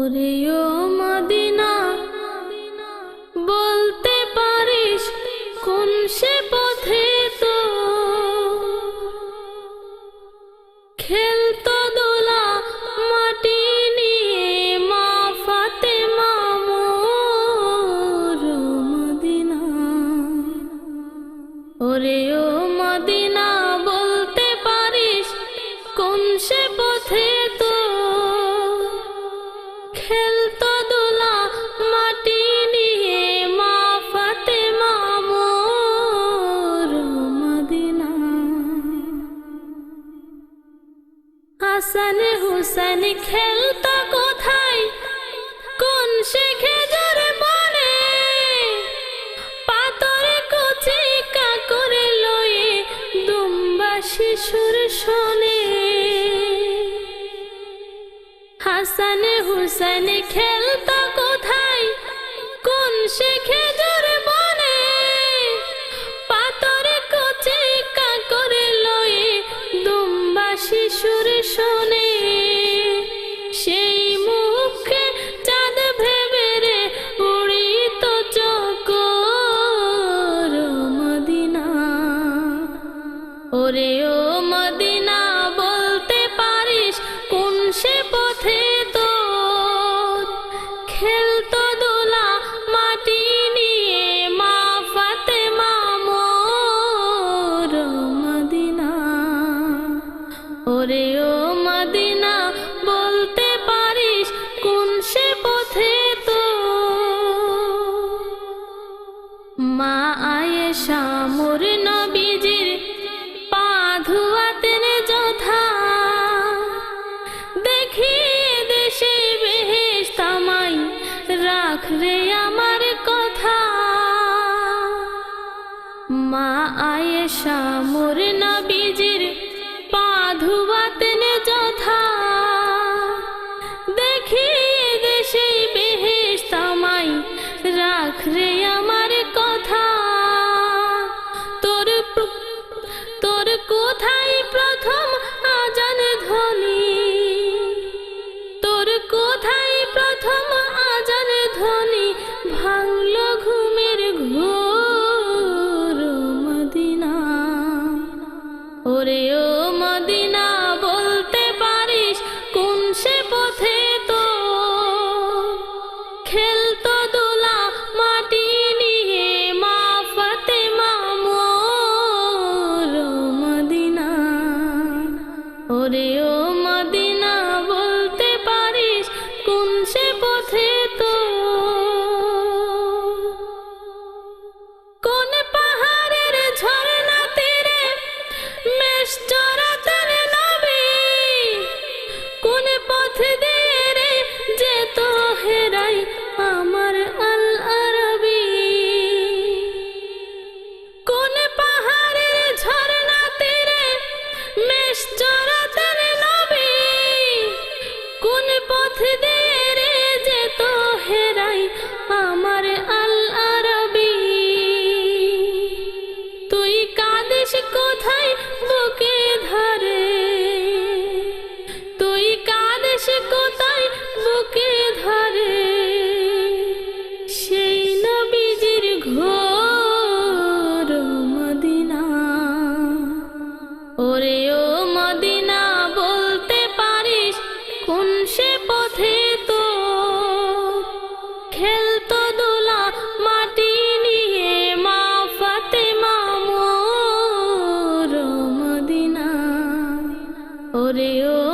ওরে ও মদিনা বলতে পারিস কোন সে পথে তো খেলতো দোলা মাটি নিয়ে মা ফাতেমা মোর মদিনা। ওরে ও মদিনা বলতে পারিস কোন সে পথে তো খেলতো দোলা মাটি নিয়ে মা ফাতেমা মোর মদিনা। হাসান হুসেন খেলতো কোথায় কোন সে খেজুর বনে পাথরে কচি কাকরে লয়ে দুম্বা শিশুর শোনে। হাসান হুসেন খেলতো কোথায় কোন সে খেজুর বনে পাথরে কচি কাকরে লয়ে দুম্বা শিশুর শোনে। সেই মুখে চাঁদ ভেবে রে উড়িত চকর মদিনা। ওরে ও মদিনা বলতে পারিস কোন সে পথে তো খেলতো দোলা মাটি নিয়ে মা ফাতেমা মোর মদিনা। ওরে ও মদিনা বলতে পারিস কোন সে পথে তো মা আয়েশা মোর নবীজির পা ধুয়াতেন যথা দেখি দেশে বেহেশত আমায় রাখ রে আমার কথা। মা আয়েশা মোর নবীজির পা ধুয়াতেন যথা দেখি দেশে বেহেশত আমায় রাখ রে আমার কথা। তোর কোথায় প্রথম আজান ধ্বনি তোর কোথায় প্রথম আজান ধ্বনি ভাঙলো ঘুমের ঘোর মদিনা। ওরে ও মদিনা বলতে পারিস কোন সে পথে তো খেলতো দোলা মাটি নিয়ে মা ফাতেমা মোর মদিনা। ওরে ও মদিনা বলতে পারিস কোন সে পথে তো কোন পাহাড়ের ঝরনা তীরে মেষ চরাতেন নবী কোন পথ দিয়ে রে যেত হেরাই আমার আল আরবি। কোন পাহাড়ের ঝরনা তীরে মেষ চরাতেন নবী কোন পথ দিয়ে রে যেত হেরাই আমার আল আরবি। তুই কাঁদিস কোথায় বুকে ধরে তুই কাঁদিস কোথায় বুকে ধরে সেই নবীজির ঘোর মদিনা। ওরে ও মদিনা বলতে পারিস কোন সে পথে তো খেলতো দোলা মাটি নিয়ে মা ফাতেমা মোর মদিনা। ওরে ও